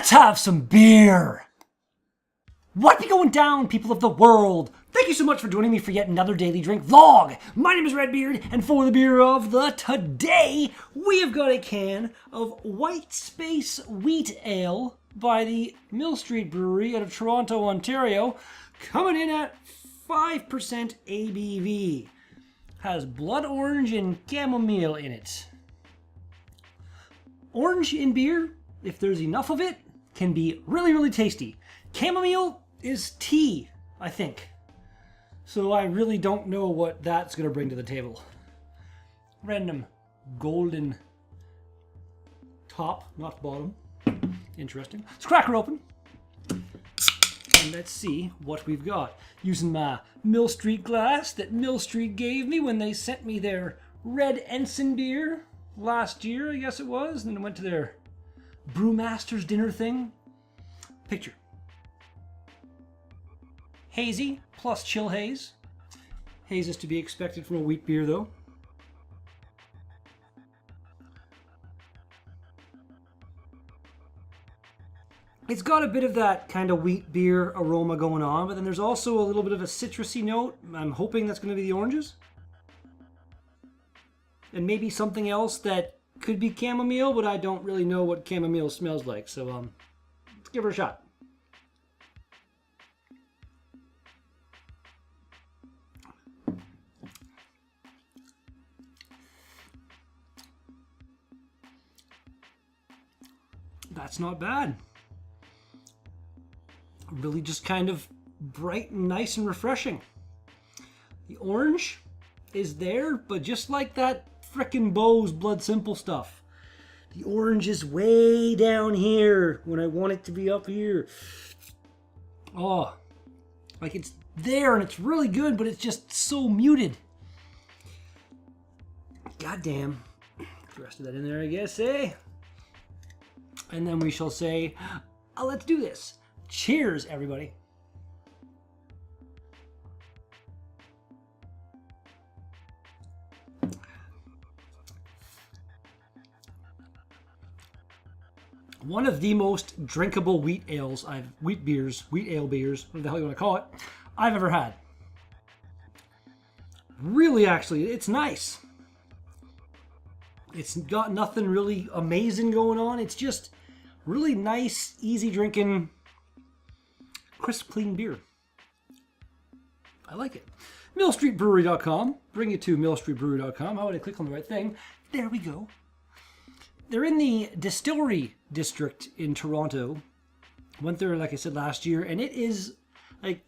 Let's have some beer! What be going down, people of the world? Thank you so much for joining me for yet another Daily Drink vlog. My name is Redbeard, and for the beer of the today, we have got a can of White Space Wheat Ale by the Mill Street Brewery out of Toronto, Ontario, coming in at 5% ABV. Has blood orange and chamomile in it. Orange in beer, if there's enough of it, can be really, really tasty. Chamomile is tea, I think. So I really don't know what that's going to bring to the table. Random golden top, not bottom. Interesting. Let's crack her open. And let's see what we've got. Using my Mill Street glass that Mill Street gave me when they sent me their Red Ensign beer last year, I guess it was. And then I went to their Brewmaster's dinner thing. Picture. Hazy plus chill haze. Haze is to be expected from a wheat beer though. It's got a bit of that kind of wheat beer aroma going on, but then there's also a little bit of a citrusy note. I'm hoping that's going to be the oranges. And maybe something else that could be chamomile, but I don't really know what chamomile smells like. So let's give her a shot. That's not bad. Really just kind of bright and nice and refreshing. The orange is there, but just like that frickin' Bose Blood Simple stuff. The orange is way down here when I want it to be up here. Oh, like it's there and it's really good, but it's just so muted. Goddamn. Get the rest of that in there, I guess, eh? And then we shall say, let's do this. Cheers, everybody. One of the most drinkable wheat ale beers, whatever the hell you want to call it, I've ever had. Really, actually, it's nice. It's got nothing really amazing going on. It's just really nice, easy drinking, crisp, clean beer. I like it. millstreetbrewery.com. Bring it to millstreetbrewery.com. How would I click on the right thing? There we go. They're in the distillery district in Toronto. Went there, like I said, last year, and it is like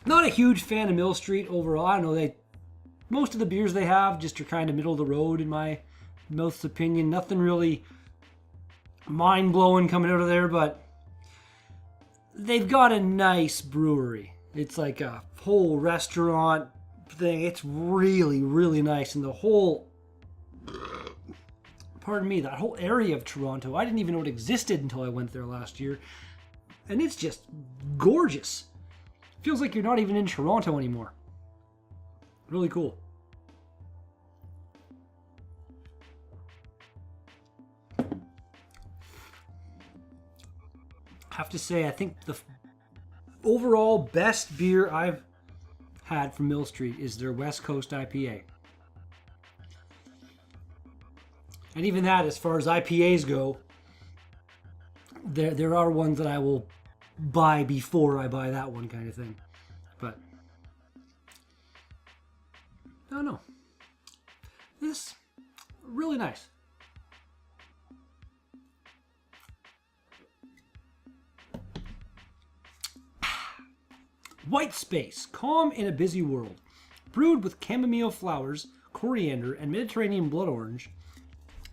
not a huge fan of Mill Street overall. I don't know, most of the beers they have just are kind of middle of the road in my most opinion. Nothing really mind-blowing coming out of there, but they've got a nice brewery. It's like a whole restaurant thing. It's really, really nice. And the whole, pardon me, that whole area of Toronto, I didn't even know it existed until I went there last year. And it's just gorgeous. Feels like you're not even in Toronto anymore. Really cool. Have to say, I think the overall best beer I've had from Mill Street is their West Coast IPA. And even that, as far as IPAs go, there are ones that I will buy before I buy that one, kind of thing. But I don't know. This really nice. White Space, calm in a busy world. Brewed with chamomile flowers, coriander, and Mediterranean blood orange,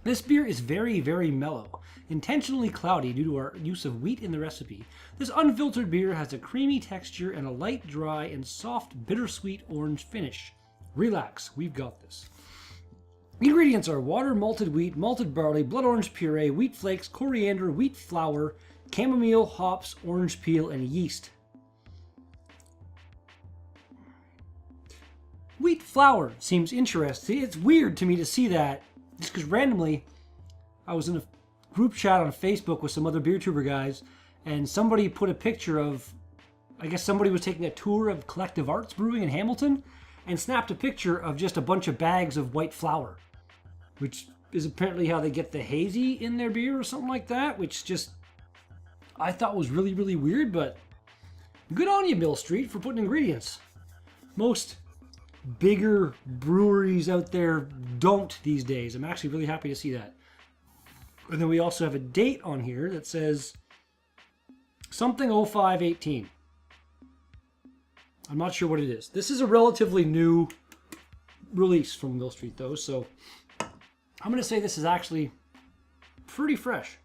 this beer is very, very mellow, intentionally cloudy due to our use of wheat in the recipe. This unfiltered beer has a creamy texture and a light, dry, and soft, bittersweet orange finish. Relax, we've got this. Ingredients are water, malted wheat, malted barley, blood orange puree, wheat flakes, coriander, wheat flour, chamomile, hops, orange peel, and yeast. Wheat flour seems interesting. It's weird to me to see that just because randomly I was in a group chat on Facebook with some other beer tuber guys, and somebody put a picture of, I guess somebody was taking a tour of Collective Arts Brewing in Hamilton and snapped a picture of just a bunch of bags of white flour, which is apparently how they get the hazy in their beer or something like that, which just I thought was really, really weird, but good on you, Mill Street, for putting ingredients. Most bigger breweries out there don't these days. I'm actually really happy to see that. And then we also have a date on here that says something 0518. I'm not sure what it is. This is a relatively new release from Mill Street, though, so I'm going to say this is actually pretty fresh.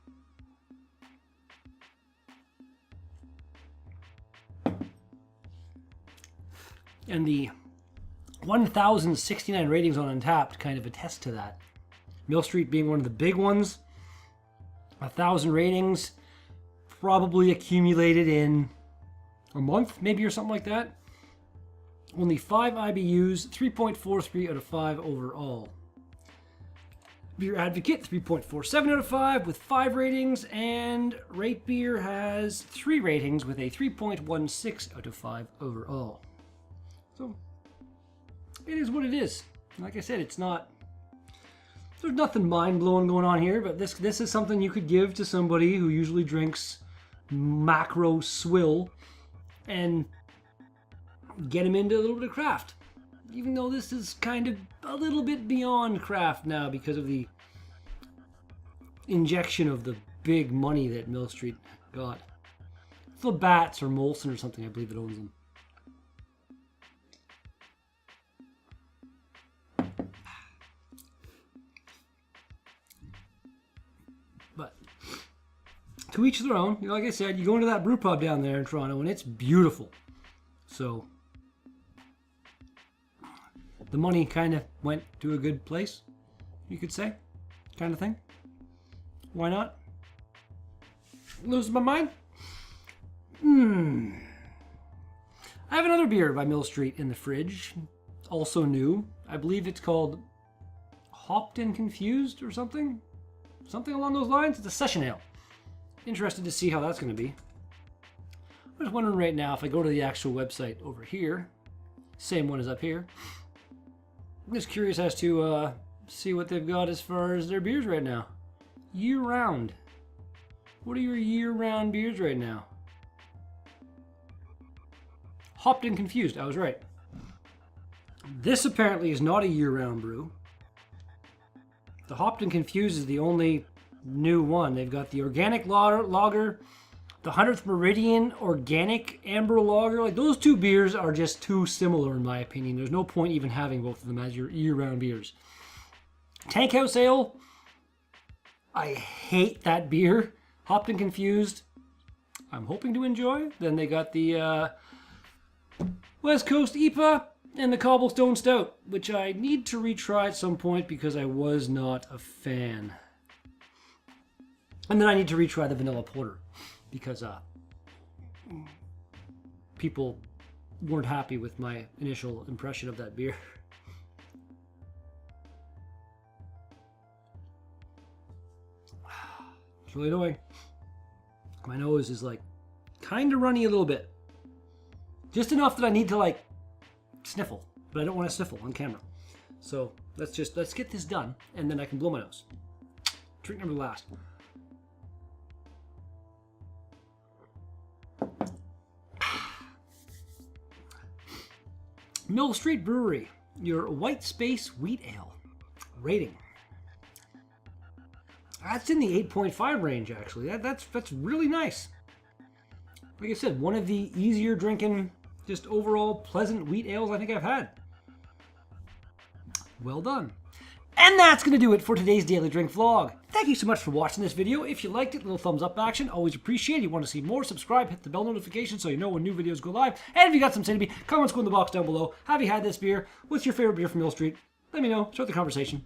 And the 1,069 ratings on Untappd kind of attest to that. Mill Street being one of the big ones. 1,000 ratings, probably accumulated in a month, maybe, or something like that. Only 5 IBUs, 3.43 out of 5 overall. Beer Advocate, 3.47 out of 5 with 5 ratings, and Rate Beer has 3 ratings with a 3.16 out of 5 overall. So, it is what it is. Like I said, it's not, there's nothing mind-blowing going on here, but this is something you could give to somebody who usually drinks macro swill and get him into a little bit of craft. Even though this is kind of a little bit beyond craft now because of the injection of the big money that Mill Street got. It's the Bats or Molson or something, I believe, that owns them. But to each their own. You know, like I said, you go into that brew pub down there in Toronto and it's beautiful. So the money kind of went to a good place, you could say, kind of thing. Why not? Losing my mind? I have another beer by Mill Street in the fridge, also new. I believe it's called Hopped and Confused or something. Something along those lines. It's a session ale. Interested to see how that's going to be. I'm just wondering right now if I go to the actual website over here, same one as up here. I'm just curious as to see what they've got as far as their beers right now. Year-round. What are your year-round beers right now? Hopped and Confused. I was right. This apparently is not a year-round brew. The Hopped and Confused is the only new one. They've got the Organic Lager, the 100th Meridian Organic Amber Lager. Like, those two beers are just too similar in my opinion. There's no point even having both of them as your year-round beers. Tank House Ale, I hate that beer. Hopped and Confused, I'm hoping to enjoy. Then they got the West Coast IPA and the Cobblestone Stout, which I need to retry at some point because I was not a fan. And then I need to retry the Vanilla Porter because people weren't happy with my initial impression of that beer. It's really annoying. My nose is like kind of runny a little bit. Just enough that I need to like sniffle, but I don't want to sniffle on camera. So let's get this done and then I can blow my nose. Drink number last. Mill Street Brewery, your White Space Wheat Ale. Rating. That's in the 8.5 range, actually. That's really nice. Like I said, one of the easier drinking, just overall pleasant wheat ales I think I've had. Well done. And that's going to do it for today's Daily Drink vlog. Thank you so much for watching this video. If you liked it, little thumbs up action. Always appreciate it. You want to see more, subscribe, hit the bell notification so you know when new videos go live. And if you got some say to me, comments go in the box down below. Have you had this beer? What's your favorite beer from Mill Street? Let me know. Start the conversation.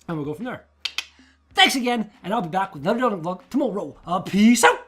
And we'll go from there. Thanks again, and I'll be back with another vlog tomorrow. Peace out!